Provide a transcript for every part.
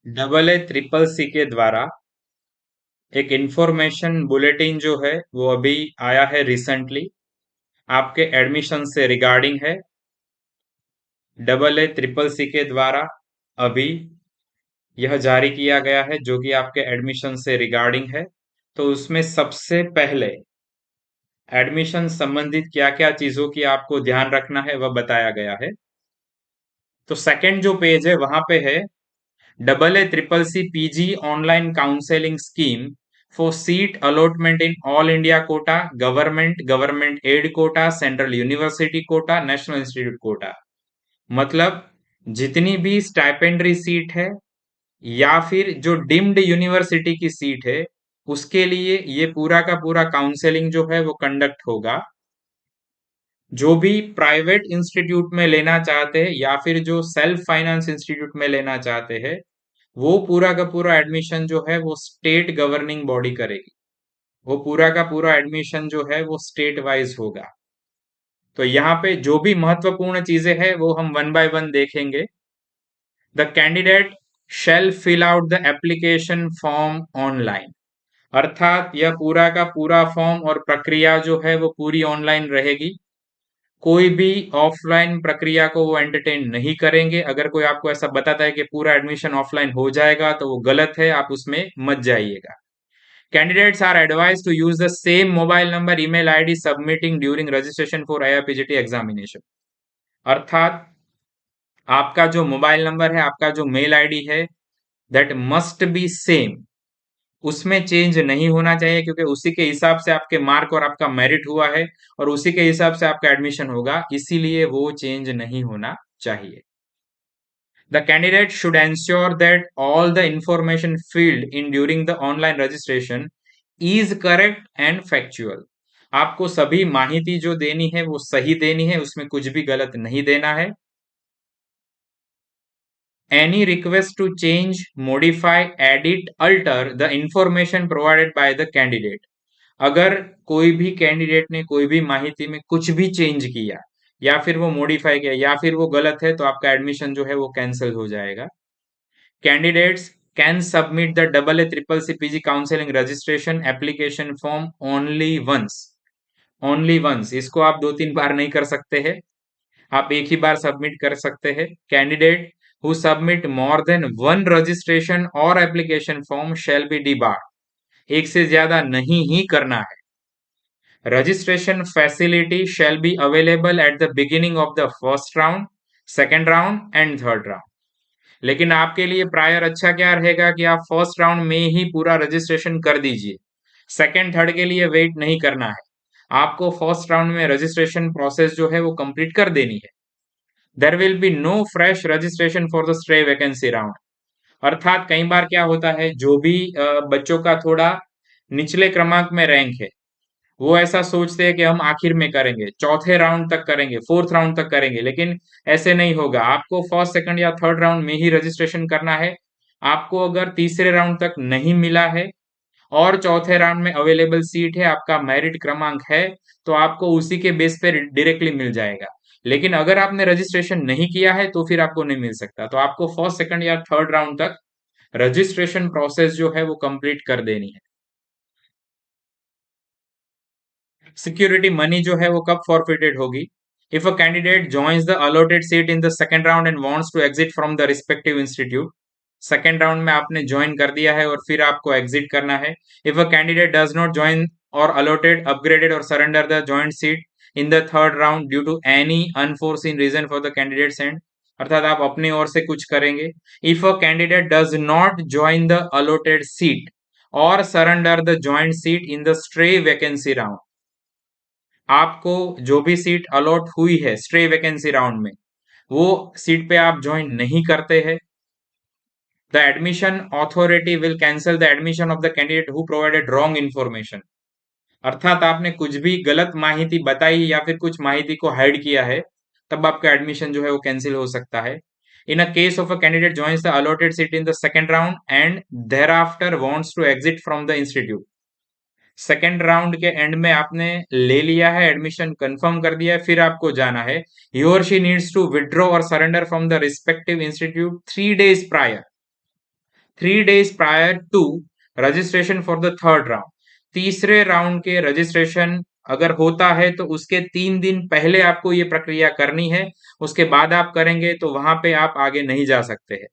Double A triple सी के द्वारा एक इंफॉर्मेशन बुलेटिन जो है वो अभी आया है रिसेंटली, आपके एडमिशन से रिगार्डिंग है। डबल ए ट्रिपल सी के द्वारा अभी यह जारी किया गया है जो कि आपके एडमिशन से रिगार्डिंग है। तो उसमें सबसे पहले एडमिशन संबंधित क्या क्या चीजों की आपको ध्यान रखना है वह बताया गया है। तो सेकंड जो पेज है वहां पे है double A triple C PG online counselling scheme for seat allotment in all India quota, government aid quota, central university quota, national institute quota. मतलब जितनी भी स्टाइपेंडरी सीट है या फिर जो डिम्ड यूनिवर्सिटी की सीट है उसके लिए ये पूरा का पूरा काउंसेलिंग जो है वो कंडक्ट होगा। जो भी प्राइवेट इंस्टीट्यूट में लेना चाहते हैं या फिर जो सेल्फ फाइनेंस इंस्टीट्यूट में लेना चाहते हैं वो पूरा का पूरा एडमिशन जो है वो स्टेट गवर्निंग बॉडी करेगी। वो पूरा का पूरा एडमिशन जो है वो स्टेट वाइज होगा। तो यहाँ पे जो भी महत्वपूर्ण चीजें हैं वो हम वन बाय वन देखेंगे। The candidate shall fill out the application form online, अर्थात यह पूरा का पूरा फॉर्म और प्रक्रिया जो है वो पूरी ऑनलाइन रहेगी। कोई भी ऑफलाइन प्रक्रिया को वो एंटरटेन नहीं करेंगे। अगर कोई आपको ऐसा बताता है कि पूरा एडमिशन ऑफलाइन हो जाएगा तो वो गलत है, आप उसमें मत जाइएगा। Candidates are advise to use the same mobile number email ID submitting during registration for IRPGT examination, अर्थात आपका जो मोबाइल नंबर है, आपका जो मेल आईडी है, दैट मस्ट बी सेम। उसमें चेंज नहीं होना चाहिए क्योंकि उसी के हिसाब से आपके मार्क और आपका मेरिट हुआ है और उसी के हिसाब से आपका एडमिशन होगा, इसीलिए वो चेंज नहीं होना चाहिए। The candidate should ensure that all the information filled in during the online registration is correct and factual। आपको सभी माहिती जो देनी है वो सही देनी है, उसमें कुछ भी गलत नहीं देना है। Any request to change, modify, edit, alter the information provided by the candidate। अगर कोई भी कैंडिडेट ने कोई भी माहिती में कुछ भी चेंज किया या फिर वो मॉडिफाई किया या फिर वो गलत है तो आपका एडमिशन जो है वो कैंसिल हो जाएगा। Candidates can submit the double A triple C PG counselling registration application form only once. Only once, इसको आप दो तीन बार नहीं कर सकते हैं, आप एक ही बार सबमिट कर सकते हैं। Candidate who submit more than one registration or application form shall be debarred. एक से ज्यादा नहीं ही करना है। Registration facility shall be available at the beginning of the first round, second round and third round. लेकिन आपके लिए प्रायर अच्छा क्या रहेगा कि आप फर्स्ट राउंड में ही पूरा रजिस्ट्रेशन कर दीजिए। सेकेंड थर्ड के लिए वेट नहीं करना है, आपको फर्स्ट राउंड में रजिस्ट्रेशन प्रोसेस जो है वो कंप्लीट कर देनी है। There will be no fresh registration for the stray vacancy round, अर्थात कई बार क्या होता है जो भी बच्चों का थोड़ा निचले क्रमांक में रैंक है वो ऐसा सोचते हैं कि हम आखिर में करेंगे, चौथे राउंड तक करेंगे, फोर्थ राउंड तक करेंगे, लेकिन ऐसे नहीं होगा। आपको फर्स्ट सेकंड या थर्ड राउंड में ही रजिस्ट्रेशन करना है। आपको अगर तीसरे राउंड तक नहीं मिला है और चौथे राउंड में अवेलेबल सीट है, आपका मेरिट क्रमांक है, तो आपको उसी के बेस पे डायरेक्टली मिल जाएगा। लेकिन अगर आपने रजिस्ट्रेशन नहीं किया है तो फिर आपको नहीं मिल सकता। तो आपको फर्स्ट सेकंड या थर्ड राउंड तक रजिस्ट्रेशन प्रोसेस जो है वो कंप्लीट कर देनी है। सिक्योरिटी मनी जो है वो कब फॉरफिटेड होगी? If a candidate joins the allotted seat in the second round and wants to exit from the respective institute. Second round में आपने ज्वाइन कर दिया है और फिर आपको एग्जिट करना है। If a candidate does not join or allotted, upgraded or surrender the joint seat in the third round due to any unforeseen reason for the candidate end, अर्थात आप अपनी ओर से कुछ करेंगे। If a candidate does not join the allotted seat or surrender the joint seat in the stray vacancy round, आपको जो भी सीट अलॉट हुई है स्ट्रे वैकेंसी राउंड में वो सीट पे आप ज्वाइन नहीं करते हैं, the admission authority will cancel the admission of the candidate who provided wrong information, अर्थात आपने कुछ भी गलत माहिती बताई या फिर कुछ माहिती को हाइड किया है तब आपका एडमिशन जो है वो कैंसिल हो सकता है। In a case of a candidate joins the allotted seat in the second round and thereafter wants to exit from the institute, second round के एंड में आपने ले लिया है, एडमिशन कंफर्म कर दिया है, फिर आपको जाना है, ही or she needs to withdraw और surrender from the respective institute 3 days prior. 3 days prior to registration for the third round. तीसरे राउंड के रजिस्ट्रेशन अगर होता है तो उसके 3 दिन पहले आपको ये प्रक्रिया करनी है। उसके बाद आप करेंगे तो वहां पे आप आगे नहीं जा सकते हैं।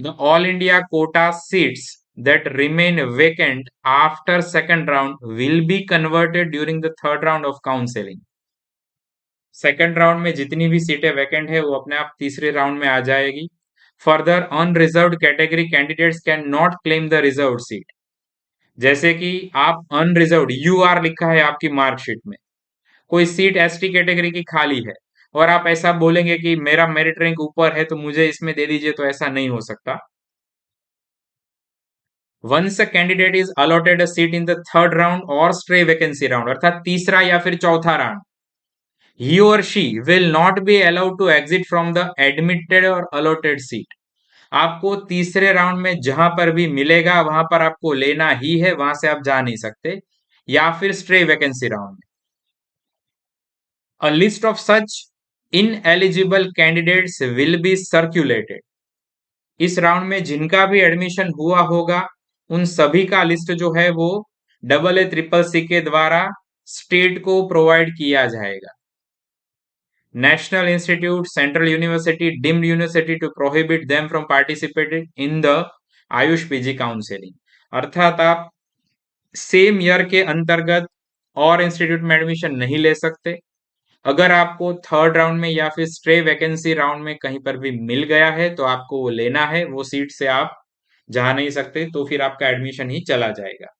The all India Kota seats that remain vacant after second round will be converted during the third round of counseling। Second round में जितनी भी सीटें वैकेंट है वो अपने आप तीसरे राउंड में आ जाएगी। Further unreserved category candidates can not claim the reserved seat. जैसे कि आप अनरिजर्व्ड यूआर लिखा है आपकी मार्कशीट में, कोई सीट एसटी कैटेगरी की खाली है और आप ऐसा बोलेंगे कि मेरा मेरिट रैंक ऊपर है तो मुझे इसमें दे दीजिए, तो ऐसा नहीं हो सकता। Once a candidate is allotted a seat in the third round और स्ट्रे वैकेंसी राउंड, अर्थात तीसरा या फिर चौथा round, he or she will not be allowed to exit from the admitted or allotted seat। आपको तीसरे राउंड में जहां पर भी मिलेगा वहां पर आपको लेना ही है, वहां से आप जा नहीं सकते। या फिर स्ट्रे वैकेंसी राउंड में a list of such ineligible candidates will be circulated. इस राउंड में जिनका भी एडमिशन हुआ होगा उन सभी का लिस्ट जो है वो AA CCC के द्वारा स्टेट को प्रोवाइड किया जाएगा। National Institute, Central University, deemed university to prohibit them from participating in the Ayush PG counselling. अर्थात आप सेम ईयर के अंतर्गत और इंस्टीट्यूट में एडमिशन नहीं ले सकते। अगर आपको थर्ड राउंड में या फिर स्ट्रे वैकेंसी राउंड में कहीं पर भी मिल गया है तो आपको वो लेना है, वो सीट से आप जा नहीं सकते, तो फिर आपका एडमिशन ही चला जाएगा।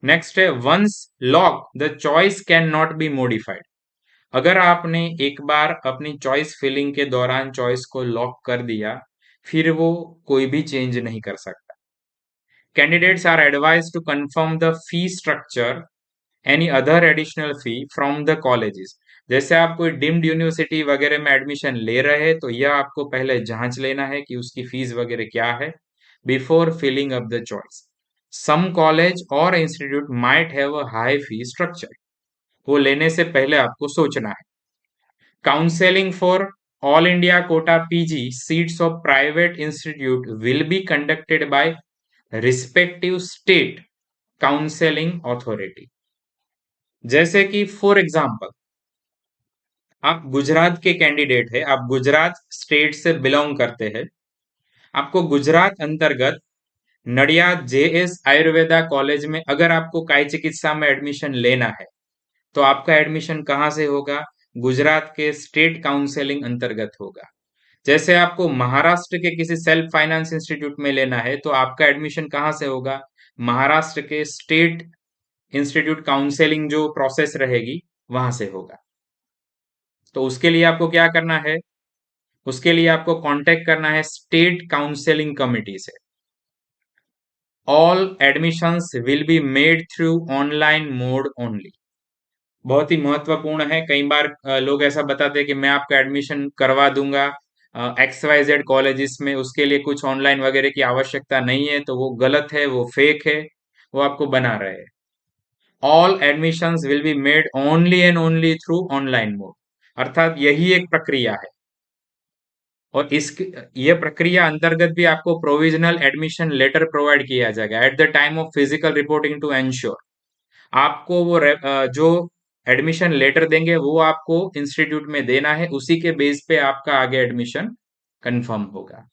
नेक्स्ट है once lock the choice can not be modified. अगर आपने एक बार अपनी चॉइस फिलिंग के दौरान चॉइस को लॉक कर दिया फिर वो कोई भी चेंज नहीं कर सकता। Candidates are advise to confirm the fee structure any other additional fee from the colleges. जैसे आप कोई डीम्ड यूनिवर्सिटी वगैरह में एडमिशन ले रहे हैं तो यह आपको पहले जांच लेना है कि उसकी फीस वगैरह क्या है before filling up the choice. Some college or institute might have a high fee structure, वो लेने से पहले आपको सोचना है। Counseling for All India Quota PG seats of private institute will be conducted by respective state counseling authority। जैसे कि for example आप गुजरात के कैंडिडेट है, आप गुजरात स्टेट से बिलोंग करते हैं, आपको गुजरात अंतर्गत नडियाद JS आयुर्वेदा कॉलेज में अगर आपको काय चिकित्सा में एडमिशन लेना है तो आपका एडमिशन कहाँ से होगा? गुजरात के स्टेट काउंसलिंग अंतर्गत होगा। जैसे आपको महाराष्ट्र के किसी सेल्फ फाइनेंस इंस्टीट्यूट में लेना है तो आपका एडमिशन कहाँ से होगा? महाराष्ट्र के स्टेट इंस्टीट्यूट काउंसलिंग जो प्रोसेस रहेगी वहां से होगा। तो उसके लिए आपको क्या करना है? उसके लिए आपको कांटेक्ट करना है स्टेट काउंसलिंग कमिटी से। All admissions will be made through online mode only. बहुत ही महत्वपूर्ण है। कई बार लोग ऐसा बताते हैं कि मैं आपका एडमिशन करवा दूंगा XYZ कॉलेजेस में, उसके लिए कुछ ऑनलाइन वगैरह की आवश्यकता नहीं है, तो वो गलत है, वो फेक है, वो आपको बना रहे हैं। All admissions will be made only and only through online mode, अर्थात यही एक प्रक्रिया है। और इस ये प्रक्रिया अंतर्गत भी आपको प्रोविजनल एडमिशन लेटर प्रोवाइड किया जाएगा at the time of physical reporting to ensure. आपको वो जो एडमिशन लेटर देंगे वो आपको इंस्टीट्यूट में देना है, उसी के बेस पे आपका आगे एडमिशन कंफर्म होगा।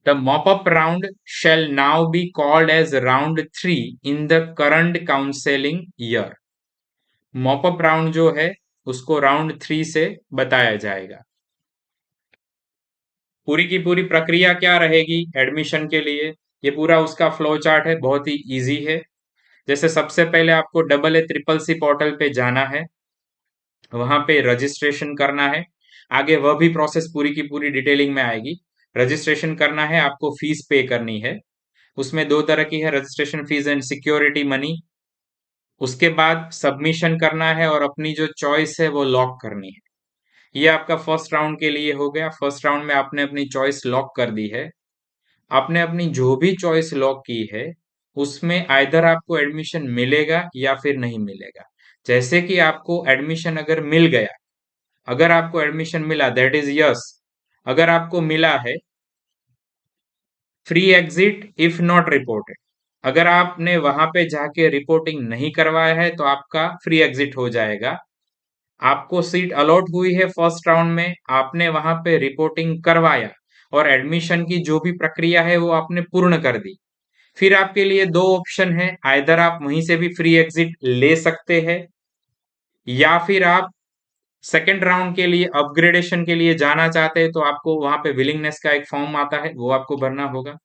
The mop up round shall now be called as round 3 in the current counselling year. Mop up round जो है उसको राउंड 3 से बताया जाएगा। पूरी की पूरी प्रक्रिया क्या रहेगी एडमिशन के लिए, ये पूरा उसका फ्लो चार्ट है, बहुत ही इजी है। जैसे सबसे पहले आपको AA CCC पोर्टल पे जाना है, वहां पे रजिस्ट्रेशन करना है। आगे वह भी प्रोसेस पूरी की पूरी डिटेलिंग में आएगी। रजिस्ट्रेशन करना है, आपको फीस पे करनी है। उसमें दो तरह की है, registration fees and security money. उसके बाद सबमिशन करना है और अपनी जो चॉइस है वो लॉक करनी है। ये आपका फर्स्ट राउंड के लिए हो गया। फर्स्ट राउंड में आपने अपनी चॉइस लॉक कर दी है। आपने अपनी जो भी चॉइस लॉक की है उसमें आइदर आपको एडमिशन मिलेगा या फिर नहीं मिलेगा। जैसे कि आपको एडमिशन अगर मिल गया, अगर आपको एडमिशन मिला दैट इज यस, अगर आपको मिला है free exit if not reported, अगर आपने वहां पे जाके रिपोर्टिंग नहीं करवाया है तो आपका फ्री एग्जिट हो जाएगा। आपको सीट अलॉट हुई है फर्स्ट राउंड में, आपने वहां पे रिपोर्टिंग करवाया और एडमिशन की जो भी प्रक्रिया है वो आपने पूर्ण कर दी, फिर आपके लिए दो ऑप्शन है, आइदर आप वहीं से भी फ्री एग्जिट ले सकते हैं या फिर आप सेकेंड राउंड के लिए अपग्रेडेशन के लिए जाना चाहते हैं तो आपको वहां पे विलिंगनेस का एक फॉर्म आता है, वो आपको भरना होगा।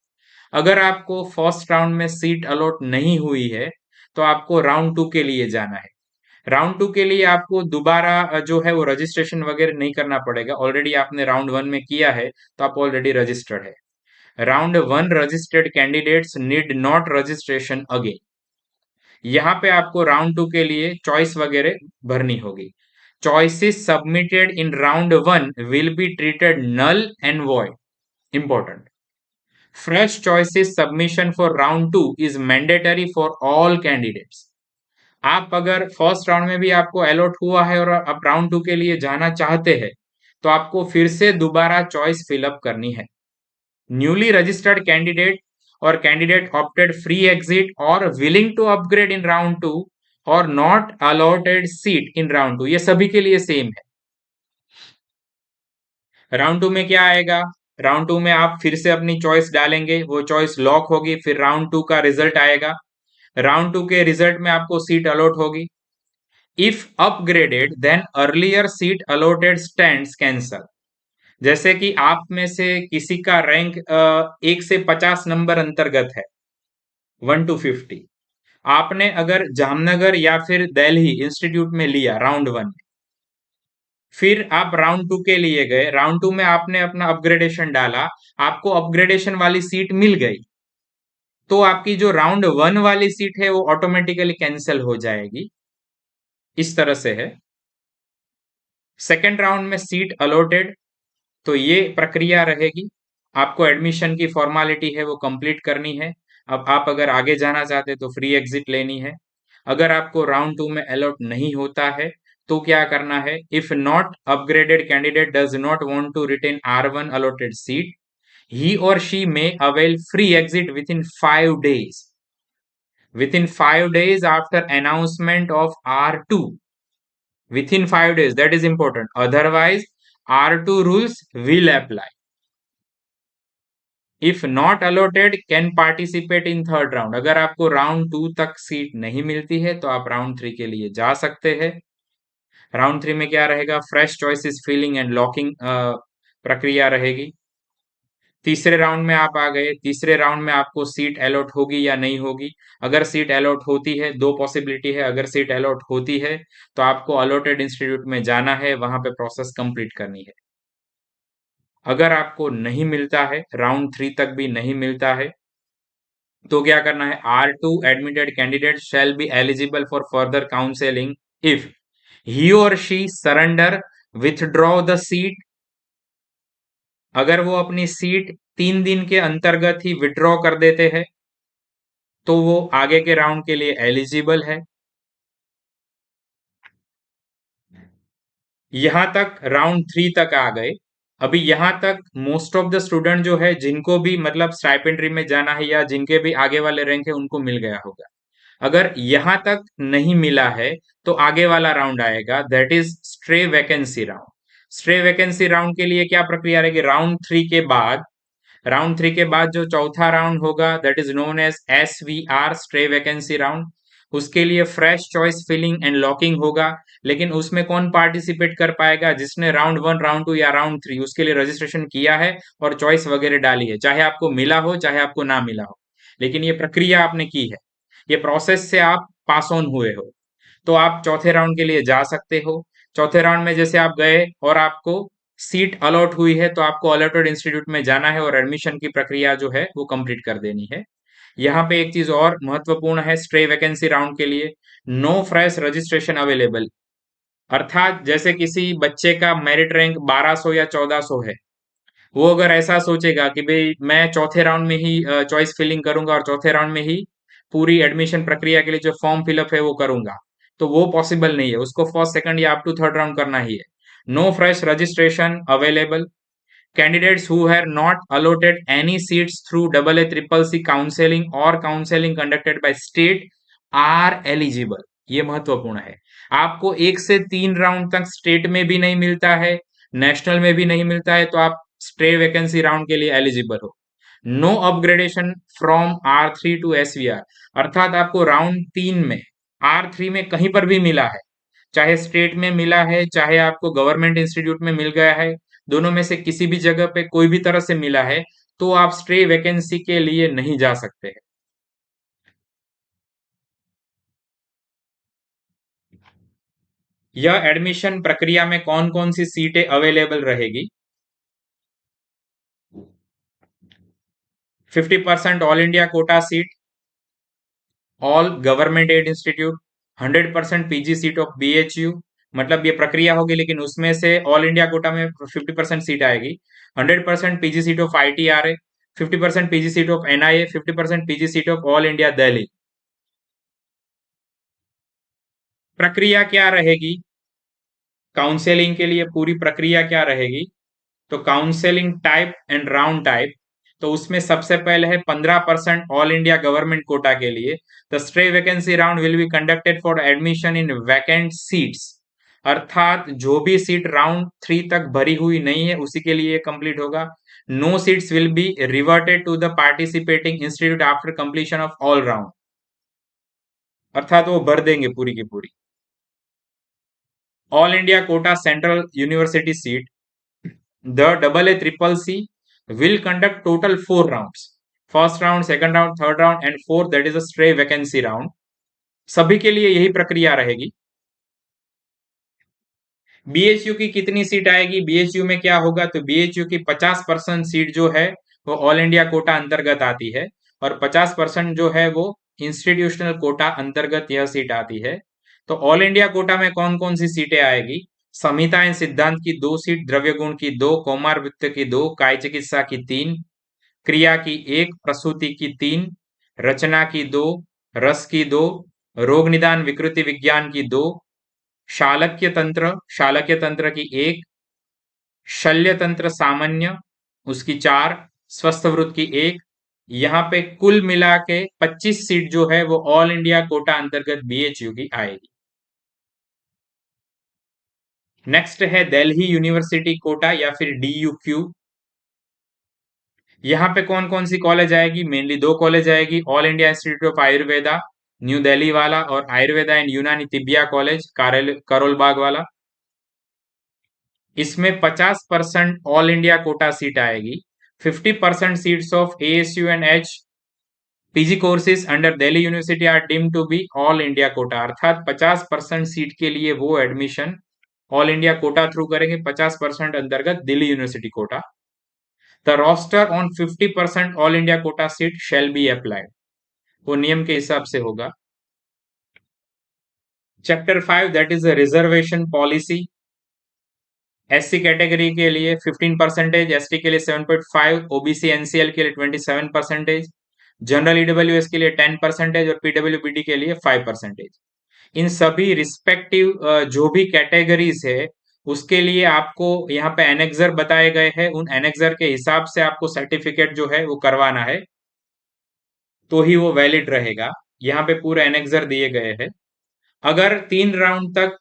अगर आपको फर्स्ट राउंड में सीट अलॉट नहीं हुई है तो आपको राउंड टू के लिए जाना है। राउंड टू के लिए आपको दोबारा जो है वो रजिस्ट्रेशन वगैरह नहीं करना पड़ेगा, ऑलरेडी आपने राउंड वन में किया है तो आप ऑलरेडी रजिस्टर्ड है। Round one registered candidates need not registration again. यहाँ पे आपको राउंड टू के लिए चॉइस वगैरह भरनी होगी। Choices submitted in round one will be treated null and void. Important, fresh choices submission for round two is mandatory for all candidates. आप अगर फर्स्ट राउंड में भी आपको अलॉट हुआ है और आप राउंड टू के लिए जाना चाहते हैं तो आपको फिर से दोबारा चॉइस फिलअप करनी है। Newly registered candidate or candidate opted free exit or willing to upgrade in round two or not allotted seat in round two, ये सभी के लिए सेम है। राउंड टू में क्या आएगा, राउंड टू में आप फिर से अपनी चॉइस डालेंगे, वो चॉइस लॉक होगी, फिर राउंड टू का रिजल्ट आएगा। राउंड टू के रिजल्ट में आपको सीट अलॉट होगी। If upgraded then earlier seat allotted stands cancel. जैसे कि आप में से किसी का रैंक 1 से 50 नंबर अंतर्गत है, 1 to 50, आपने अगर जामनगर या फिर दिल्ली इंस्टीट्यूट में लिया राउंड वन में, फिर आप राउंड टू के लिए गए, राउंड टू में आपने अपना अपग्रेडेशन डाला, आपको अपग्रेडेशन वाली सीट मिल गई, तो आपकी जो राउंड वन वाली सीट है वो ऑटोमेटिकली कैंसिल हो जाएगी। इस तरह से है। सेकेंड राउंड में सीट अलॉटेड, तो ये प्रक्रिया रहेगी, आपको एडमिशन की फॉर्मेलिटी है वो कंप्लीट करनी है। अब आप अगर आगे जाना चाहते तो फ्री एग्जिट लेनी है। अगर आपको राउंड टू में अलॉट नहीं होता है तो क्या करना है, if not upgraded candidate does not want to retain R1 allotted seat, he or she may avail free exit within 5 days, within 5 days after announcement of R2, within 5 days, that is important, otherwise R2 rules will apply. If not allotted can participate in third round, अगर आपको round to तक seat नहीं मिलती है तो आप round three के लिए जा सकते हैं। राउंड थ्री में क्या रहेगा, fresh choices filling and locking प्रक्रिया रहेगी। तीसरे राउंड में आप आ गए, तीसरे राउंड में आपको सीट अलॉट होगी या नहीं होगी। अगर सीट अलॉट होती है, दो पॉसिबिलिटी है, अगर सीट अलॉट होती है तो आपको अलॉटेड इंस्टीट्यूट में जाना है, वहां पे प्रोसेस कंप्लीट करनी है। अगर आपको नहीं मिलता है, राउंड थ्री तक भी नहीं मिलता है, तो क्या करना है, R2 admitted candidate shall be eligible for further counselling if he or she surrender withdraw the seat. अगर वो अपनी सीट 3 दिन के अंतर्गत ही विड्रॉ कर देते हैं तो वो आगे के राउंड के लिए एलिजिबल है। यहां तक राउंड थ्री तक आ गए। अभी यहां तक मोस्ट ऑफ द स्टूडेंट जो है जिनको भी मतलब स्टाइपेंड्री में जाना है या जिनके भी आगे वाले रैंक है उनको मिल गया होगा। अगर यहां तक नहीं मिला है तो आगे वाला राउंड आएगा, that is stray vacancy round. Stray vacancy round के लिए क्या प्रक्रिया रहेगी, राउंड थ्री के बाद जो चौथा राउंड होगा that is known as SVR, stray vacancy round. उसके लिए fresh choice filling and locking होगा, लेकिन उसमें कौन पार्टिसिपेट कर पाएगा, जिसने राउंड वन, राउंड टू या राउंड थ्री उसके लिए रजिस्ट्रेशन किया है और चॉइस वगैरह डाली है, चाहे आपको मिला हो चाहे आपको ना मिला हो, लेकिन ये प्रक्रिया आपने की है, ये प्रोसेस से आप पास ऑन हुए हो, तो आप चौथे राउंड के लिए जा सकते हो। चौथे राउंड में जैसे आप गए और आपको सीट अलॉट हुई है तो आपको अलॉटेड इंस्टीट्यूट में जाना है और एडमिशन की प्रक्रिया जो है वो कंप्लीट कर देनी है। यहाँ पे एक चीज और महत्वपूर्ण है स्ट्रे वैकेंसी राउंड के लिए, नो फ्रेश रजिस्ट्रेशन अवेलेबल। अर्थात जैसे किसी बच्चे का मेरिट रैंक 1200 या 1400 है, वो अगर ऐसा सोचेगा कि भाई मैं चौथे राउंड में ही चॉइस फिलिंग करूंगा और चौथे राउंड में ही पूरी एडमिशन प्रक्रिया के लिए जो फॉर्म फिलअप है वो करूंगा, तो वो पॉसिबल नहीं है, उसको फर्स्ट सेकंड या अप टू थर्ड राउंड करना ही है। No fresh registration available. Candidates who have not allotted any seats through AA triple C counseling or counseling conducted by state are eligible. ये महत्वपूर्ण है। आपको 1 से 3 राउंड तक स्टेट में भी नहीं मिलता है, नेशनल में भी नहीं मिलता है, तो आप स्टे वैकेंसी राउंड के लिए एलिजिबल हो। No upgradation from R3 to SVR, अर्थात आपको राउंड 3 में R3 में कहीं पर भी मिला है, चाहे स्टेट में मिला है, चाहे आपको गवर्नमेंट इंस्टीट्यूट में मिल गया है, दोनों में से किसी भी जगह पे कोई भी तरह से मिला है, तो आप स्टे वैकेंसी के लिए नहीं जा सकते हैं। यह एडमिशन प्रक्रिया में कौन कौन सी सीटें अवेलेबल रहेगी? 50% all India quota seat, all government aid institute, 100% PG seat of BHU, मतलब ये प्रक्रिया होगी, लेकिन उसमें से ऑल इंडिया कोटा में 50% सीट आएगी। 100% PG seat of ITRA, 50% PG seat of NIA, 50% PG seat of all India Delhi. प्रक्रिया क्या रहेगी? काउंसेलिंग के लिए पूरी प्रक्रिया क्या रहेगी? तो counselling type and round type, तो उसमें सबसे पहले है 15% ऑल इंडिया गवर्नमेंट कोटा के लिए। The stray vacancy round will be conducted for admission in vacant seats, अर्थात जो भी सीट राउंड 3 तक भरी हुई नहीं है उसी के लिए कंप्लीट होगा। No seats will be reverted to the participating institute after completion of all round, अर्थात वो भर देंगे पूरी की पूरी। All India quota central university seat, the AA triple C will conduct total 4 rounds. First round, second round, third round and fourth, that is a stray vacancy round. सभी के लिए यही प्रक्रिया रहेगी। BHU की कितनी सीट आएगी? BHU में क्या होगा? तो BHU की 50% सीट जो है वो ऑल इंडिया कोटा अंतर्गत आती है, और 50% जो है वो इंस्टीट्यूशनल कोटा अंतर्गत यह सीट आती है। तो ऑल इंडिया कोटा में कौन कौन सी सीटें आएगी? संहिता एवं सिद्धांत की 2 सीट, द्रव्य गुण की 2, कौमार वित्त की 2, काय चिकित्सा की 3, क्रिया की 1, प्रसूति की 3, रचना की 2, रस की 2, रोग निदान विकृति विज्ञान की 2, शालक्य तंत्र की 1, शल्य तंत्र सामान्य उसकी 4, स्वस्थ वृत्त की 1। यहाँ पे कुल मिला के 25 सीट जो है वो ऑल इंडिया कोटा अंतर्गत BHU की आएगी। नेक्स्ट है दिल्ली यूनिवर्सिटी कोटा या फिर DUQ। यहाँ पे कौन कौन सी कॉलेज आएगी? मेनली 2 कॉलेज आएगी, all India institute of Ayurveda new Delhi वाला, और आयुर्वेदा एंड यूनानी तिब्बिया कॉलेज करोल बाग वाला। इसमें 50% ऑल इंडिया कोटा सीट आएगी। 50% seats of ASU and H PG courses under Delhi university are deemed to be all India quota, अर्थात 50% सीट के लिए वो admission all India quota through करेंगे, 50% अंतर्गत Delhi university quota. The roster on 50% all India quota seat shall be applied, वो नियम के हिसाब से होगा। Chapter 5 that is reservation policy. SC category के लिए 15%, ST के लिए 7.5, OBC NCL के लिए 27%, जनरल EWS के लिए 10% और PWBD के लिए 5%। इन सभी रिस्पेक्टिव जो भी कैटेगरीज है उसके लिए आपको यहाँ पे एनेक्सर बताए गए हैं, उन एनेक्सर के हिसाब से आपको सर्टिफिकेट जो है वो करवाना है, तो ही वो वैलिड रहेगा। यहाँ पे पूरे एनेक्सर दिए गए हैं। अगर 3 राउंड तक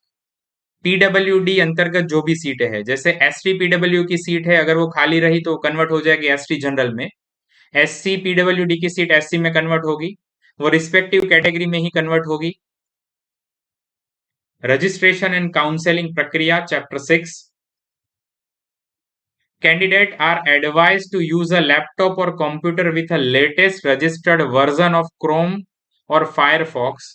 PWD अंतर्गत जो भी सीटें है, जैसे ST PW की सीट है, अगर वो खाली रही तो कन्वर्ट हो जाएगी ST जनरल में, SC PWD की सीट SC में कन्वर्ट होगी, वो रिस्पेक्टिव कैटेगरी में ही कन्वर्ट होगी। रजिस्ट्रेशन एंड काउंसलिंग प्रक्रिया chapter 6। Candidate are advised to use a laptop or computer with a latest registered version of Chrome or Firefox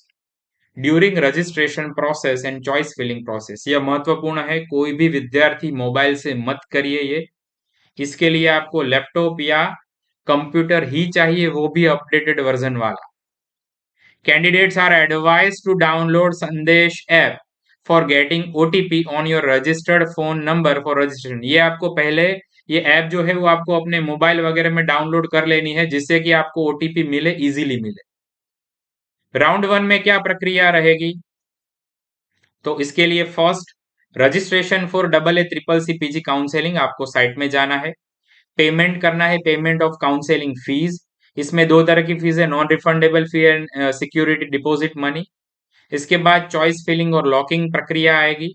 during registration process and choice filling process. यह महत्वपूर्ण है, कोई भी विद्यार्थी mobile से मत करिए ये, इसके लिए आपको लैपटॉप या कंप्यूटर ही चाहिए, वो भी अपडेटेड वर्जन वाला। Candidates are advised to download Sandesh app for getting OTP on your registered phone number for registration. ये आपको पहले ये ऐप जो है वो आपको अपने मोबाइल वगैरह में डाउनलोड कर लेनी है, जिससे कि आपको OTP मिले, इजीली मिले। राउंड 1 में क्या प्रक्रिया रहेगी? तो इसके लिए first registration for AA triple C PG counselling, आपको साइट में जाना है। पेमेंट करना है, पेमेंट ऑफ काउंसेलिंग फीस। इसमें दो तरह की फीस है, non refundable fee and security deposit money. इसके बाद चॉइस फिलिंग और लॉकिंग प्रक्रिया आएगी।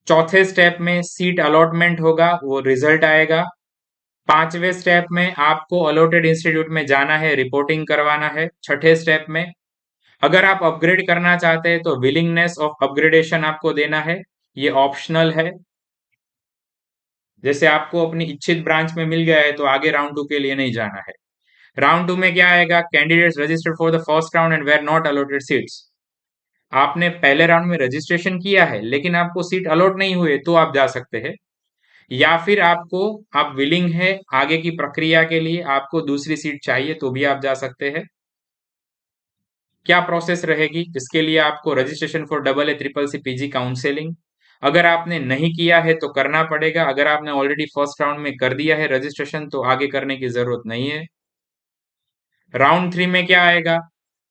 चौथे स्टेप में सीट अलॉटमेंट होगा, वो रिजल्ट आएगा। पांचवें स्टेप में आपको अलॉटेड इंस्टीट्यूट में जाना है, रिपोर्टिंग करवाना है। छठे स्टेप में अगर आप अपग्रेड करना चाहते हैं तो विलिंगनेस ऑफ अपग्रेडेशन आपको देना है, ये ऑप्शनल है। जैसे आपको अपनी इच्छित ब्रांच में मिल गया है तो आगे राउंड 2 के लिए नहीं जाना है। राउंड 2 में क्या आएगा, candidates registered for the first round and were not allotted seats. आपने पहले राउंड में रजिस्ट्रेशन किया है लेकिन आपको सीट अलॉट नहीं हुए तो आप जा सकते हैं। या फिर आप विलिंग है आगे की प्रक्रिया के लिए, आपको दूसरी सीट चाहिए तो भी आप जा सकते हैं। क्या प्रोसेस रहेगी इसके लिए, आपको registration for double A triple C PG counselling अगर आपने नहीं किया है तो करना पड़ेगा। अगर आपने ऑलरेडी फर्स्ट राउंड में कर दिया है रजिस्ट्रेशन तो आगे करने की जरूरत नहीं है। राउंड 3 में क्या आएगा,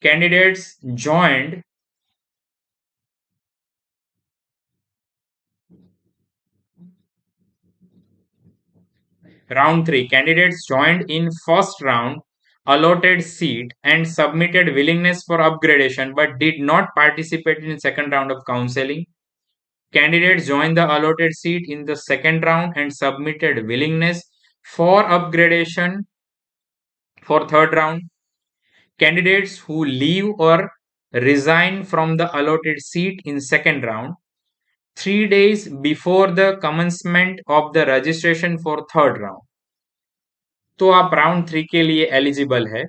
candidates joined Round 3. Candidates joined in first round, allotted seat and submitted willingness for upgradation but did not participate in second round of counseling. Candidates joined the allotted seat in the second round and submitted willingness for upgradation for third round. Candidates who leave or resign from the allotted seat in second round 3 days before the commencement of the registration for third round, तो आप round 3 के लिए eligible है।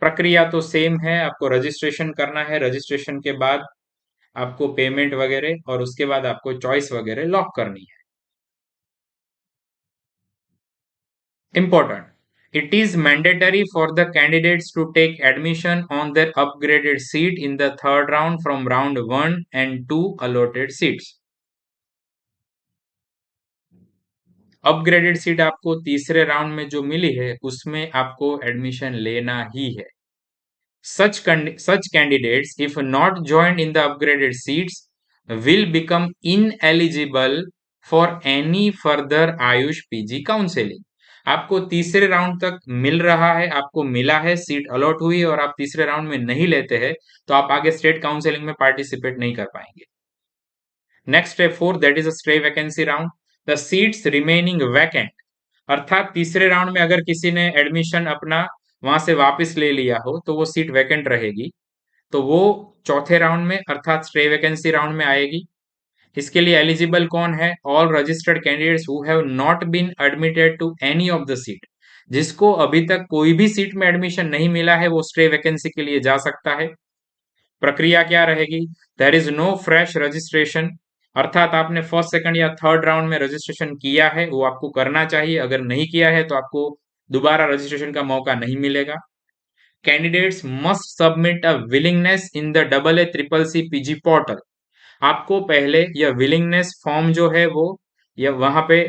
प्रक्रिया तो same है, आपको registration करना है, रजिस्ट्रेशन के बाद आपको पेमेंट वगैरह और उसके बाद आपको चॉइस वगैरह लॉक करनी है। Important, it is mandatory for the candidates to take admission on their upgraded seat in the third round from round 1 and 2 allotted seats. Upgraded seat आपको तीसरे राउंड में जो मिली है उसमें आपको एडमिशन लेना ही है। Such candidates, if not joined in the upgraded seats, will become ineligible for any further Ayush PG counselling. आपको तीसरे राउंड तक मिल रहा है, आपको मिला है, सीट अलॉट हुई और आप तीसरे राउंड में नहीं लेते हैं तो आप आगे स्टेट काउंसलिंग में पार्टिसिपेट नहीं कर पाएंगे। Next step 4, that is a stay vacancy round. The seats remaining vacant, अर्थात तीसरे राउंड में अगर किसी ने एडमिशन अपना वहां से वापस ले लिया हो तो वो सीट वैकेंट रहेगी, तो वो चौथे राउंड में अर्थात स्टे वैकेंसी राउंड में आएगी। इसके लिए एलिजिबल कौन है, all registered candidates who have not been admitted to any of the seat. जिसको अभी तक कोई भी सीट में एडमिशन नहीं मिला है वो स्टे वैकेंसी के लिए जा सकता है। प्रक्रिया क्या रहेगी, there is no fresh registration, अर्थात आपने फर्स्ट सेकंड या थर्ड राउंड में रजिस्ट्रेशन किया है वो आपको करना चाहिए, अगर नहीं किया है तो आपको दोबारा रजिस्ट्रेशन का मौका नहीं मिलेगा। Candidates must submit a willingness in the double A triple C PG portal. आपको पहले यह विलिंगनेस फॉर्म जो है वो या वहां पे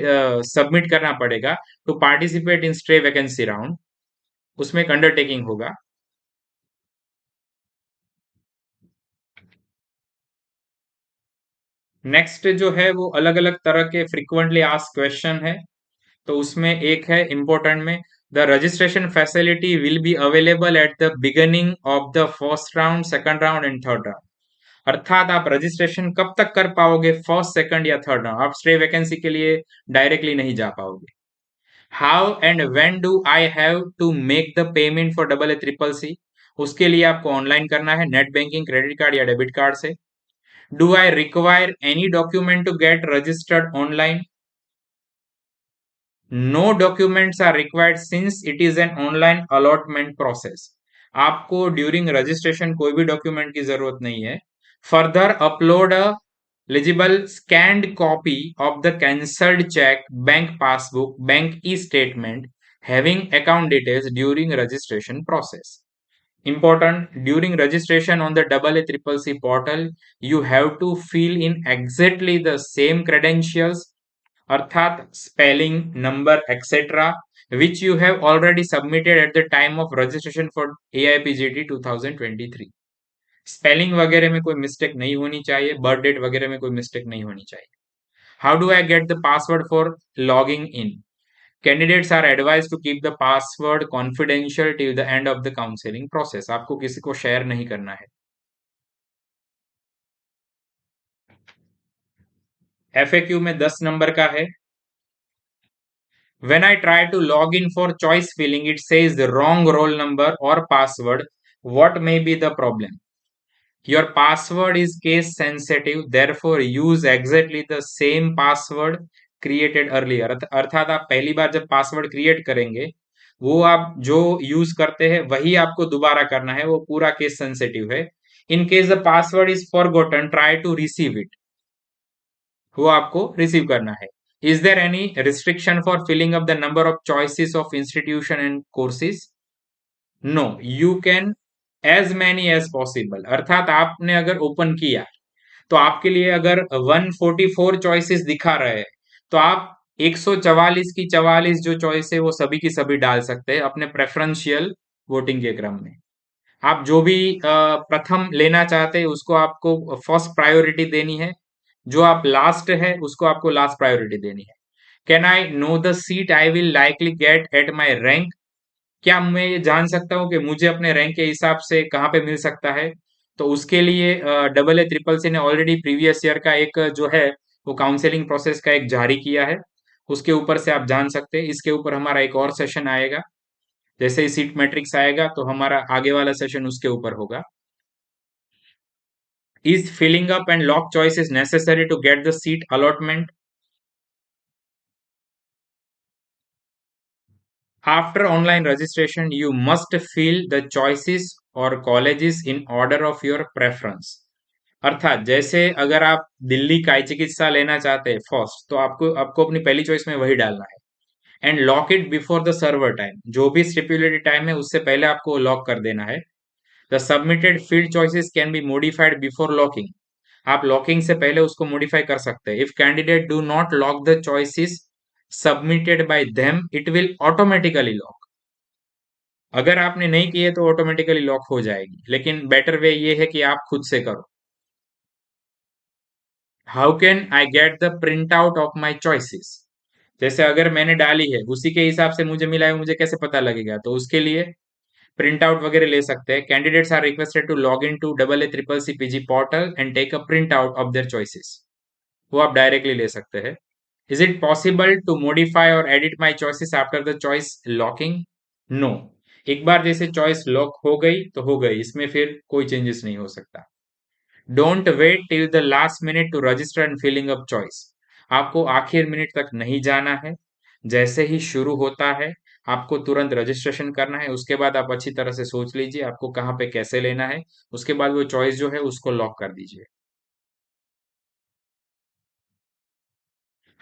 सबमिट करना पड़ेगा to participate in stray vacancy round, उसमें एक अंडरटेकिंग होगा। नेक्स्ट जो है वो अलग अलग तरह के फ्रिक्वेंटली आस्क्ड क्वेश्चन है, तो उसमें एक है इंपॉर्टेंट में, the registration facility will be available at the beginning of the first round, second round and third round. अर्थात आप रजिस्ट्रेशन कब तक कर पाओगे, फर्स्ट सेकंड या थर्ड राउंड, आप स्टे वैकेंसी के लिए डायरेक्टली नहीं जा पाओगे। How and when do I have to make the payment for double A triple C, उसके लिए आपको ऑनलाइन करना है, नेट बैंकिंग, क्रेडिट कार्ड या डेबिट कार्ड से। Do I require any document to get registered online, no documents are required since it is an online allotment process. आपको during registration कोई भी डॉक्यूमेंट की जरूरत नहीं है। Further upload a eligible scanned copy of the cancelled check, bank passbook, bank e-statement having account details during registration process. Important, during registration on the double A triple C portal, you have to fill in exactly the same credentials, अर्थात spelling, number etcetera which you have already submitted at the time of registration for AIPGT 2023। Spelling वगैरह में कोई mistake नहीं होनी चाहिए, birth date वगैरह में कोई मिस्टेक नहीं होनी चाहिए। How do I get the password for logging in, candidates are advise to keep the password confidential till the end of the counselling process. आपको किसी को शेयर नहीं करना है। एफएक्यू में 10 नंबर का है। When I try to log in for choice filling, it says the wrong roll number or password. What may be the problem? Your password is case sensitive, therefore use exactly the same password created earlier. अर्थात आप पहली बार जब password create करेंगे, वो आप जो use करते हैं वही आपको दोबारा करना है, वो पूरा केस सेंसिटिव है। In case the password is forgotten, try to receive it, वो आपको रिसीव करना है। Is there any restriction for filling up the number of choices of institution and courses? No, you can as many as possible. अर्थात आपने अगर open किया तो आपके लिए अगर 144 चॉइसेस दिखा रहे हैं, तो आप 144 की 44 जो चॉइस है वो सभी की सभी डाल सकते हैं अपने प्रेफरेंशियल वोटिंग के क्रम में। आप जो भी प्रथम लेना चाहते हैं उसको आपको फर्स्ट प्रायोरिटी देनी है, जो आप लास्ट है उसको आपको लास्ट प्रायोरिटी देनी है। Can I know the seat I will likely get at my rank? क्या मैं ये जान सकता हूँ कि मुझे अपने रैंक के हिसाब से कहाँ पे मिल सकता है? तो उसके लिए डबल ए ट्रिपल सी ने ऑलरेडी प्रीवियस ईयर का एक जो है वो काउंसलिंग प्रोसेस का एक जारी किया है, उसके ऊपर से आप जान सकते हैं। इसके ऊपर हमारा एक और सेशन आएगा, जैसे ही सीट मैट्रिक्स आएगा तो हमारा आगे वाला सेशन उसके ऊपर होगा। Is filling up and lock choice is necessary to get the seat allotment? After online registration, you must fill the choices or colleges in order of your preference. अर्थात जैसे अगर आप दिल्ली काय चिकित्सा लेना चाहते हैं फर्स्ट, तो आपको आपको अपनी पहली चॉइस में वही डालना है। And lock it before the server time, जो भी स्टिपुलेटेड टाइम है उससे पहले आपको लॉक कर देना है। The submitted field choices can be modified before locking. आप लॉकिंग से पहले उसको मॉडिफाई कर सकते हैं। If candidate do not lock the choices submitted by them, it will automatically lock. अगर आपने नहीं किए तो ऑटोमेटिकली लॉक हो जाएगी, लेकिन बेटर वे ये है कि आप खुद से करो। How can I get the print out of my choices? जैसे अगर मैंने डाली है उसी के हिसाब से मुझे मिला है, मुझे कैसे पता लगेगा? तो उसके लिए प्रिंट आउट वगैरह ले सकते हैं। Candidates are requested to log in to double A triple C PG portal and take a print out of their choices, वो आप डायरेक्टली ले सकते हैं। Is it possible to modify or edit my choices after the choice locking? No, एक बार जैसे choice lock हो गई तो हो गई, इसमें फिर कोई चेंजेस नहीं हो सकता। Don't wait till the last minute to register and filling up choice. आपको आखिर मिनट तक नहीं जाना है, जैसे ही शुरू होता है आपको तुरंत रजिस्ट्रेशन करना है। उसके बाद आप अच्छी तरह से सोच लीजिए आपको कहाँ पे कैसे लेना है, उसके बाद वो चॉइस जो है उसको लॉक कर दीजिए।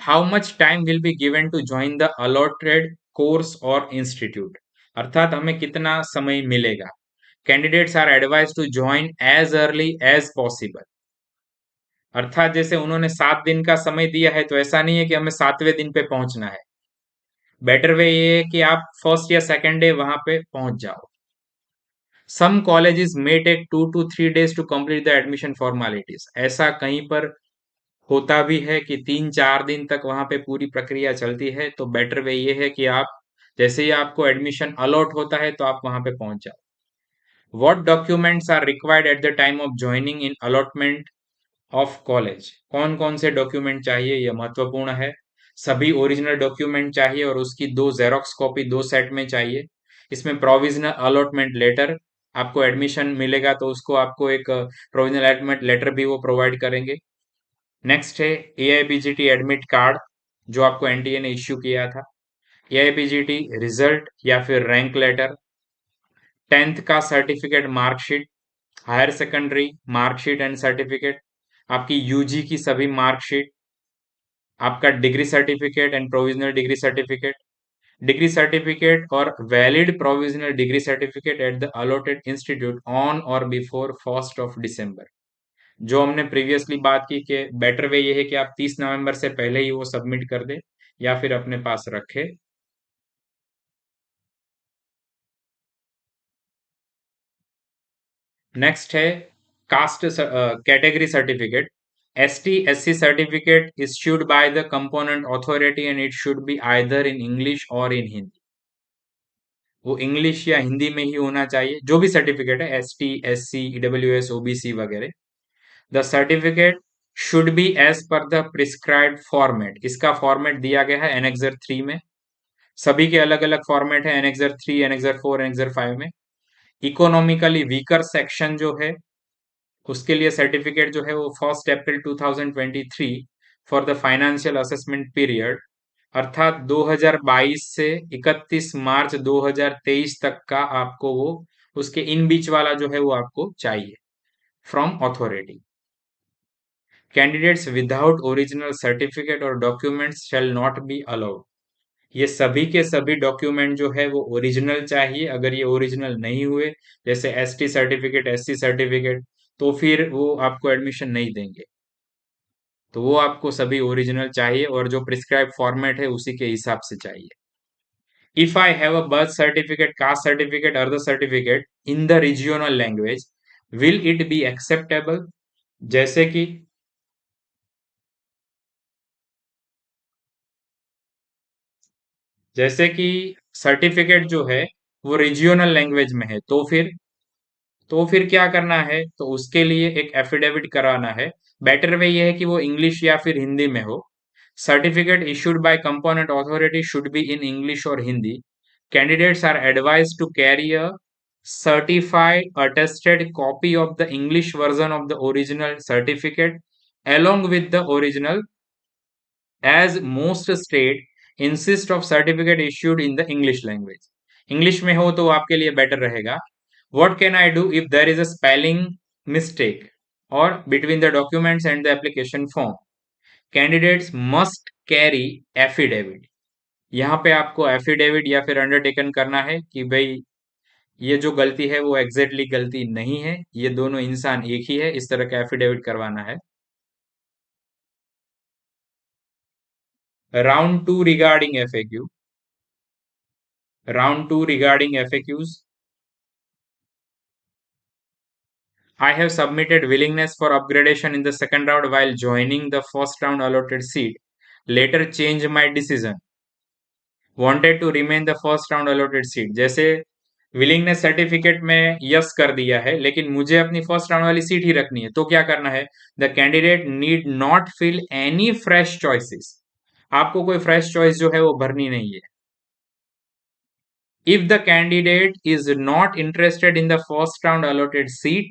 How much time will be given to join the allotted course और इंस्टीट्यूट? अर्थात हमें कितना समय मिलेगा? Candidates are advise to join as early as possible. अर्थात जैसे उन्होंने 7 दिन का समय दिया है, तो ऐसा नहीं है कि हमें 7वें दिन पे पहुंचना है। बेटर वे ये है कि आप फर्स्ट या सेकेंड डे वहां पे पहुंच जाओ। Some colleges may take 2 to 3 days to complete the admission formalities. ऐसा कहीं पर होता भी है कि 3-4 दिन तक वहां पे पूरी प्रक्रिया चलती है। तो बेटर वे ये है कि आप जैसे ही आपको एडमिशन अलॉट होता है तो आप वहां पे पहुंच जाओ। What documents are required at the time of joining in allotment of college? कौन कौन से डॉक्यूमेंट चाहिए, यह महत्वपूर्ण है। सभी ओरिजिनल डॉक्यूमेंट चाहिए और उसकी 2 जेरोक्स कॉपी 2 सेट में चाहिए। इसमें प्रोविजनल अलॉटमेंट लेटर, आपको एडमिशन मिलेगा तो उसको आपको एक प्रोविजनल अलॉटमेंट लेटर भी वो प्रोवाइड करेंगे। नेक्स्ट है एआईपीजीटी एडमिट कार्ड, जो आपको एनटीए ने इश्यू किया था। एआईपीजीटी रिजल्ट या फिर रैंक लेटर, 10th का certificate marksheet, higher secondary marksheet and certificate, आपकी यूजी की सभी मार्कशीट, आपका degree certificate and provisional degree certificate or valid provisional degree certificate at the allotted institute on or before 1 December। जो हमने previously बात की कि बेटर वे ये है कि आप 30 नवंबर से पहले ही वो सबमिट कर दे या फिर अपने पास रखे। नेक्स्ट है caste category certificate. ST/SC certificate issued by the component authority and it should be either in English or in Hindi. वो इंग्लिश या हिंदी में ही होना चाहिए, जो भी सर्टिफिकेट है, ST/SC, EWS, OBC वगैरह. The certificate should be as per the prescribed format. इसका फॉर्मेट दिया गया है एनेक्सर 3 में. सभी के अलग अलग फॉर्मेट है, एनेक्सर 3, एनेक्सर 4, एनेक्सर 5 में. इकोनॉमिकली वीकर सेक्शन जो है उसके लिए सर्टिफिकेट जो है वो 1 अप्रैल 2023 for the financial assessment period, अर्थात 2022 से 31 मार्च 2023 तक का आपको वो उसके इन बीच वाला जो है वो आपको चाहिए from authority. Candidates without original certificate or documents shall not be allowed. ये सभी के सभी डॉक्यूमेंट जो है वो ओरिजिनल चाहिए. अगर ये ओरिजिनल नहीं हुए, जैसे ST सर्टिफिकेट, SC सर्टिफिकेट, तो फिर वो आपको एडमिशन नहीं देंगे. तो वो आपको सभी ओरिजिनल चाहिए और जो प्रिस्क्राइब फॉर्मेट है उसी के हिसाब से चाहिए. If I have a birth certificate, caste certificate, other certificate in the regional language, will it be acceptable? जैसे कि सर्टिफिकेट जो है वो रीजियोनल लैंग्वेज में है, तो फिर क्या करना है, तो उसके लिए एक एफिडेविट कराना है. बेटर वे ये है कि वो इंग्लिश या फिर हिंदी में हो. Certificate issued by component authority should be in English or Hindi. Candidates are advise to carry a certified attested copy of the English version of the original certificate along with the original, as most state insist of certificate issued in the English language. English में हो तो आपके लिए better रहेगा. What can I do if there is a spelling mistake or between the documents and the application form? Candidates must carry affidavit. यहाँ पे आपको affidavit या फिर अंडरटेकन करना है कि भाई ये जो गलती है वो एग्जैक्टली गलती नहीं है, ये दोनों इंसान एक ही है, इस तरह का एफिडेविट करवाना है. Round to regarding FAQ. Round to regarding FAQs. I have submitted willingness for upgradation in the second round while joining the first round allotted seat. Later change my decision. Wanted to remain the first round allotted seat. जैसे willingness certificate में yes कर दिया है लेकिन मुझे अपनी first round वाली seat ही रखनी है, तो क्या करना है? The candidate need not fill any fresh choices. आपको कोई फ्रेश चॉइस जो है वो भरनी नहीं है. If the candidate is not interested in the first round allotted seat,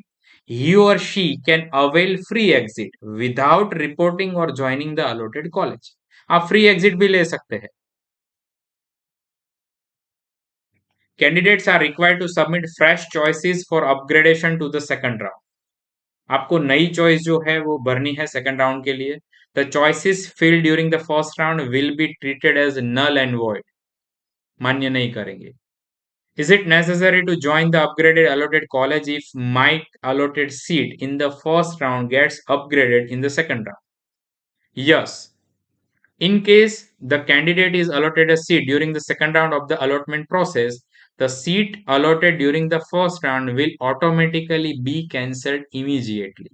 he or she can avail free exit without reporting or joining the allotted college. आप free exit भी ले सकते हैं. Candidates are required to submit fresh choices for upgradation to the second round. आपको नई choice जो है वो भरनी है सेकंड राउंड के लिए. The choices filled during the first round will be treated as null and void. मान्य नहीं करेंगे. Is it necessary to join the upgraded allotted college if my allotted seat in the first round gets upgraded in the second round? Yes. In case the candidate is allotted a seat during the second round of the allotment process, the seat allotted during the first round will automatically be cancelled immediately.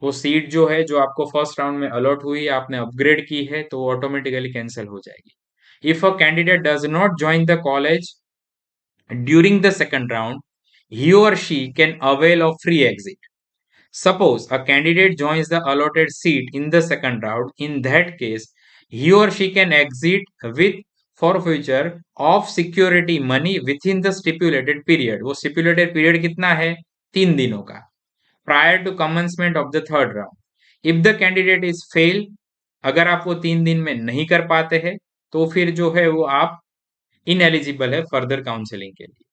वो seat जो है जो आपको first round में allot हुई, आपने upgrade की है, तो वो ऑटोमेटिकली कैंसिल हो जाएगी. If a candidate does not join the college during the second round, he or she can avail of free exit. Suppose a candidate joins the allotted seat in the second round, in that case, he or she can exit with forfeiture of security money within the stipulated period. वो stipulated period कितना है? 3 दिनों का. Prior to commencement of the third round. If the candidate is fail, अगर आप वो 3 दिन में नहीं कर पाते हैं, तो फिर जो है वो आप इनएलिजिबल है फर्दर काउंसलिंग के लिए.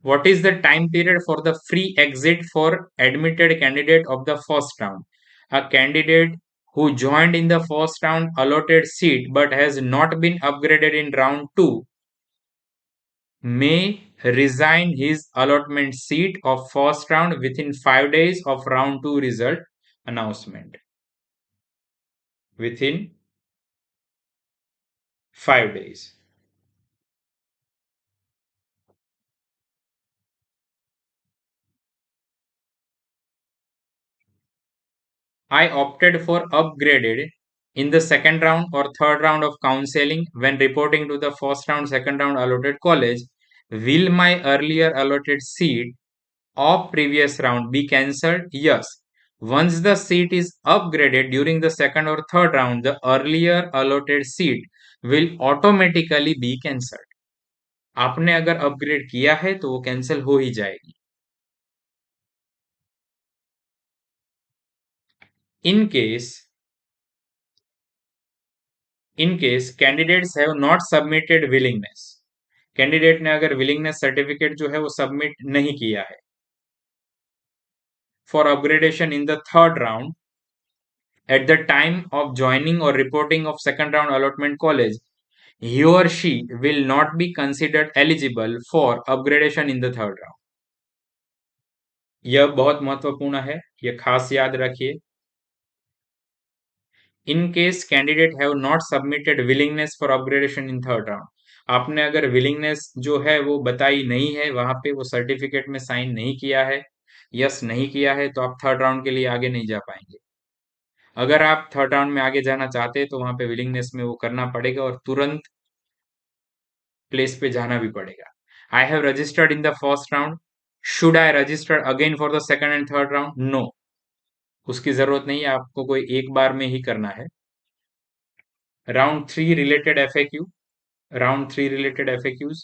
What is the time period for the free exit for admitted candidate of the first round? A candidate who joined in the first round allotted seat but has not been upgraded in round 2 may resign his allotment seat of first round within 5 days of round 2 result announcement. Within 5 days. I opted for upgraded in the second round or third round of counseling when reporting to the first round, second round allotted college. Will my earlier allotted seat of previous round be cancelled? Yes. Once the seat is upgraded during the second or third round, the earlier allotted seat will automatically be cancelled. आपने अगर upgrade किया है तो वो cancel हो ही जाएगी. In case candidates have not submitted willingness, candidate ने अगर विलिंगनेस सर्टिफिकेट जो है वो सबमिट नहीं किया है for upgradation in the third round at the time of joining or reporting of second round allotment college, he or she will not be considered eligible for upgradation in the third round. यह बहुत महत्वपूर्ण है, यह खास याद रखिए. In case candidate have not submitted willingness for upgradation in third round, आपने अगर willingness जो है वो बताई नहीं है, वहां पे वो सर्टिफिकेट में साइन नहीं किया है, यस नहीं किया है, तो आप थर्ड राउंड के लिए आगे नहीं जा पाएंगे. अगर आप थर्ड राउंड में आगे जाना चाहते हैं तो वहां पे विलिंगनेस में वो करना पड़ेगा और तुरंत प्लेस पे जाना भी पड़ेगा. I have registered in the first round, should I register again for the second and third round? No, उसकी जरूरत नहीं है, आपको कोई एक बार में ही करना है. Round 3 related FAQ. Round 3 related FAQs.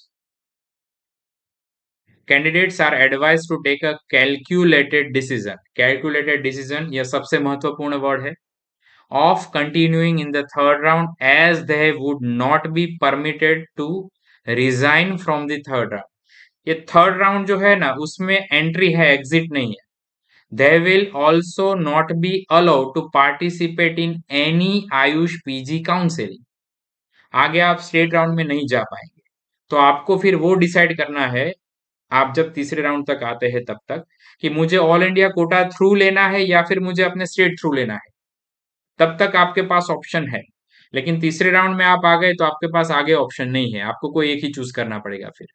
Candidates are advise to take a calculated decision. Calculated decision यह सबसे महत्वपूर्ण वर्ड है. Of continuing in the third round as they would not be permitted to resign from the third round. ये third round जो है ना उसमें entry है, एग्जिट नहीं है. They will also not be allowed to participate in any AYUSH PG counselling. आगे आप स्टेट राउंड में नहीं जा पाएंगे. तो आपको फिर वो डिसाइड करना है, आप जब तीसरे राउंड तक आते हैं तब तक, कि मुझे ऑल इंडिया कोटा थ्रू लेना है या फिर मुझे अपने स्टेट थ्रू लेना है. तब तक आपके पास ऑप्शन है. लेकिन तीसरे राउंड में आप आ गए तो आपके पास आगे ऑप्शन नहीं है, आपको कोई एक ही चूज करना पड़ेगा फिर.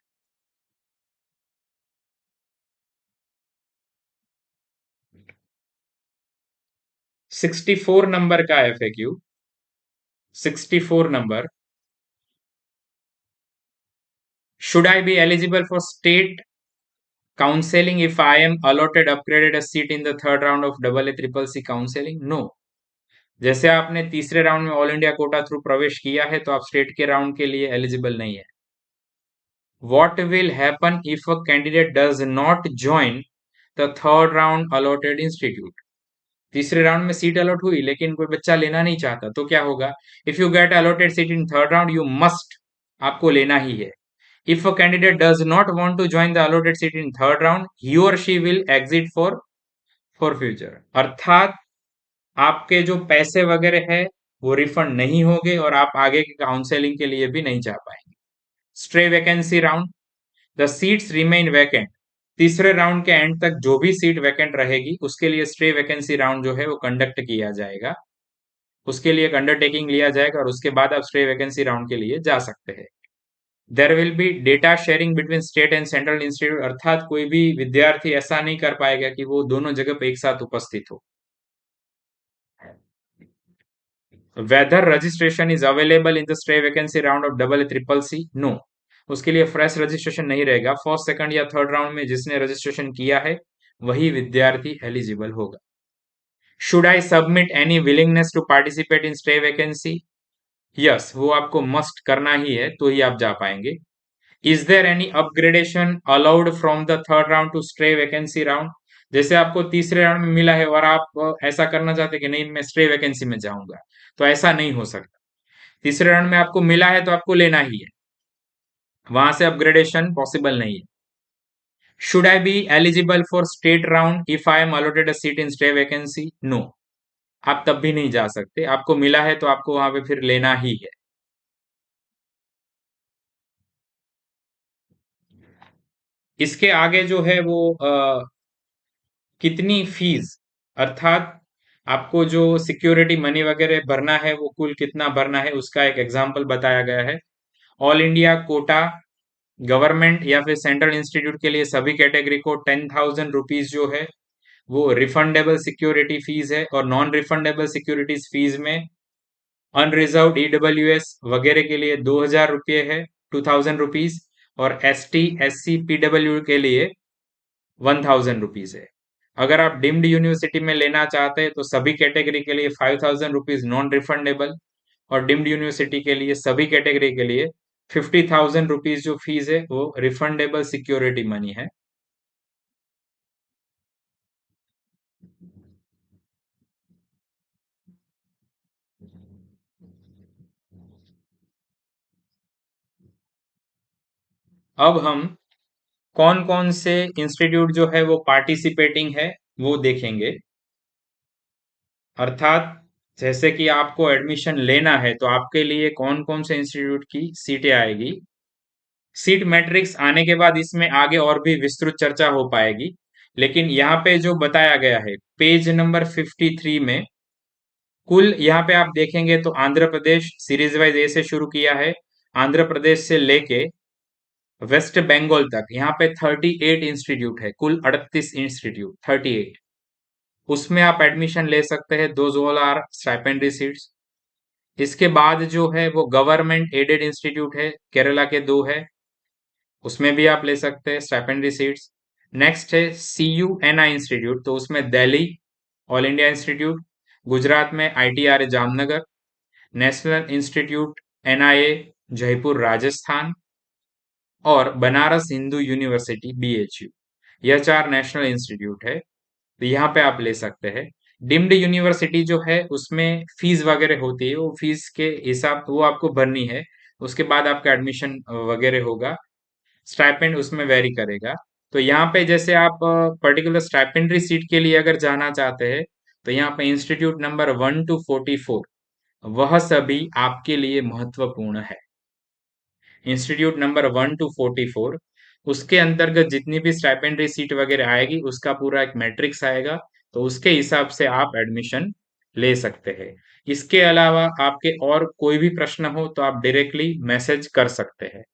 64 नंबर का FAQ. 64 number. Should I be eligible for state counselling if I am allotted upgraded a seat in the third round of double A triple C counselling? No. जैसे आपने तीसरे राउंड में ऑल इंडिया कोटा थ्रू प्रवेश किया है तो आप state के राउंड के लिए एलिजिबल नहीं है. What will happen if a candidate does not join the third round allotted institute? तीसरे राउंड में सीट अलॉट हुई लेकिन कोई बच्चा लेना नहीं चाहता तो क्या होगा? If you get allotted seat in third round you must, आपको लेना ही है. If a candidate does not want to join the allotted seat in third round, he or she will exit for future. अर्थात आपके जो पैसे वगैरह है वो रिफंड नहीं होंगे और आप आगे की काउंसलिंग के लिए भी नहीं जा पाएंगे. Stray vacancy round. The seats remain vacant. तीसरे राउंड के एंड तक जो भी सीट वैकेंट रहेगी उसके लिए स्ट्रे वैकेंसी राउंड जो है वो कंडक्ट किया जाएगा. उसके लिए एक अंडरटेकिंग लिया जाएगा और उसके बाद आप स्ट्रे वैकेंसी राउंड के लिए जा सकते हैं. There will be data sharing between state and central institute. अर्थात कोई भी विद्यार्थी ऐसा नहीं कर पाएगा कि वो दोनों जगह पे एक साथ उपस्थित हो. Whether registration is available in the stray vacancy round of double A triple C? No, उसके लिए फ्रेश रजिस्ट्रेशन नहीं रहेगा. फर्स्ट, सेकंड या थर्ड राउंड में जिसने रजिस्ट्रेशन किया है वही विद्यार्थी एलिजिबल होगा. Should I submit any willingness to participate in stray vacancy? Yes, वो आपको मस्ट करना ही है तो ही आप जा पाएंगे. Is there any upgradation allowed from the third round to stray vacancy round? जैसे आपको तीसरे राउंड में मिला है और आप ऐसा करना चाहते कि नहीं मैं स्टे वैकेंसी में जाऊंगा, तो ऐसा नहीं हो सकता. तीसरे राउंड में आपको मिला है तो आपको लेना ही है, वहां से अपग्रेडेशन पॉसिबल नहीं है. Should I be eligible for state round if I am allotted a seat in stray vacancy? No, आप तब भी नहीं जा सकते. आपको मिला है तो आपको वहां पे फिर लेना ही है. इसके आगे जो है वो कितनी फीस, अर्थात आपको जो सिक्योरिटी मनी वगैरह भरना है वो कुल कितना भरना है उसका एक एग्जाम्पल बताया गया है. ऑल इंडिया कोटा गवर्नमेंट या फिर सेंट्रल इंस्टीट्यूट के लिए सभी कैटेगरी को 10,000 रुपीज जो है वो रिफंडेबल सिक्योरिटी फीस है, और नॉन रिफंडेबल सिक्योरिटीज फीस में अनरिजर्व्ड ईडब्ल्यूएस वगैरह के लिए 2,000 रुपये है, 2,000 रुपीज, और ST SC PW के लिए 1,000 रुपीज है। अगर आप डिम्ड यूनिवर्सिटी में लेना चाहते हैं तो सभी कैटेगरी के लिए 5,000 रुपीज नॉन रिफंडेबल, और डिम्ड यूनिवर्सिटी के लिए सभी कैटेगरी के लिए 50,000 रुपीज जो फीस है वो रिफंडेबल सिक्योरिटी मनी है। अब हम कौन कौन से इंस्टीट्यूट जो है वो पार्टिसिपेटिंग है वो देखेंगे। अर्थात जैसे कि आपको एडमिशन लेना है तो आपके लिए कौन कौन से इंस्टीट्यूट की सीटें आएगी। सीट मैट्रिक्स आने के बाद इसमें आगे और भी विस्तृत चर्चा हो पाएगी, लेकिन यहाँ पे जो बताया गया है पेज नंबर 53 में, कुल यहाँ पे आप देखेंगे तो आंध्र प्रदेश सीरीज वाइज ए से शुरू किया है, आंध्र प्रदेश से लेके वेस्ट बंगाल तक यहाँ पे 38 इंस्टीट्यूट है, कुल 38 इंस्टीट्यूट 38। उसमें आप एडमिशन ले सकते हैं, दो ऑल आर स्टाइपेंडरी सीट्स। इसके बाद जो है वो गवर्नमेंट एडेड इंस्टीट्यूट है, केरला के दो है, उसमें भी आप ले सकते हैं स्टाइपेंडरी सीट्स। नेक्स्ट है CUNI इंस्टीट्यूट, तो उसमें Delhi all India institute, Gujarat में ITR Jamnagar, national institute NIA Jaipur Rajasthan, और बनारस हिंदू यूनिवर्सिटी BHU। यह चार नेशनल इंस्टीट्यूट है, तो यहाँ पे आप ले सकते हैं। डिम्ड यूनिवर्सिटी जो है उसमें फीस वगैरह होती है, वो फीस के हिसाब वो आपको भरनी है, उसके बाद आपका एडमिशन वगैरह होगा। स्टाइपेंड उसमें वेरी करेगा। तो यहाँ पे जैसे आप पर्टिकुलर स्टाइपेंड्री सीट के लिए अगर जाना चाहते हैं तो यहाँ पे इंस्टीट्यूट नंबर 1 to 44 वह सभी आपके लिए महत्वपूर्ण है। इंस्टीट्यूट नंबर 1 to 44, उसके अंतर्गत जितनी भी स्टाइपेंड्री सीट वगैरह आएगी उसका पूरा एक मैट्रिक्स आएगा, तो उसके हिसाब से आप एडमिशन ले सकते हैं। इसके अलावा आपके और कोई भी प्रश्न हो तो आप डायरेक्टली मैसेज कर सकते हैं।